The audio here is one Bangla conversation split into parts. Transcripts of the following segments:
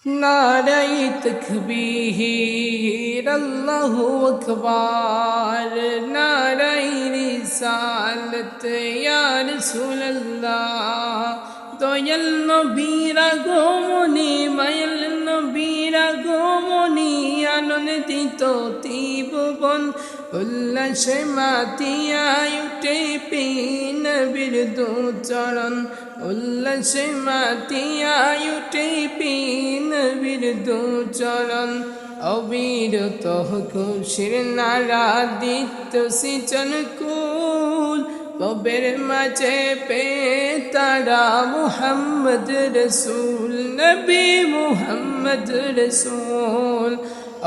নারায়ে তাকবীর আল্লাহু আকবার, নারায়ে রিসালাত ইয়া রাসূলুল্লাহ। দয়াল নবীর আগমনে, মায়াল নবীর আগমনে, আনন্দিত ত্রিভুবন উল্লাসে মাতিয়ায় উঠে নবীর দুচরণ, উল্লাসে মাতিয়ায় উঠে নবীর দুচরণ। অবিরত খুশির নারা দিত সিচন কুল, ববের মাঝে পে তারা মুহাম্মদ রসূল, নবী মুহাম্মদ রসূল।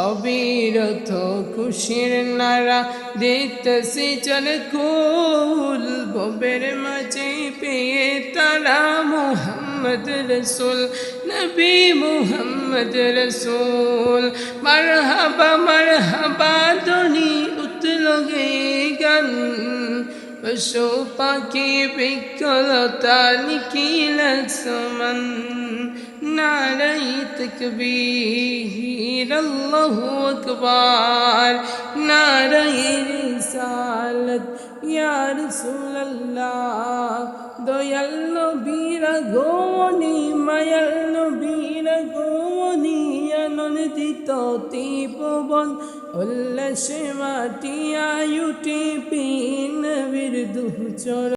অবিরত খুশির নারা দিতেছি জনকুল, ববের মাঝে পেয়ে তারা মুহাম্মদ রসূল, নবী মুহাম্মদ রসূল। মারহাবা মারহাবা ধ্বনি উঠল গে গান, পশু পাখি বিকলতা নিখিল সমান। নারায়ে তাকবীর আল্লাহু আকবার, নারায়ে রিসালাত ইয়া রাসূলুল্লাহ। দয়াল নবীর আগমনে, মায়াল নবীর আগমনে, আনন্দিত ত্রিভুবন উল্লাসে মাতিয়ায় উঠে নবীর দুচরণ।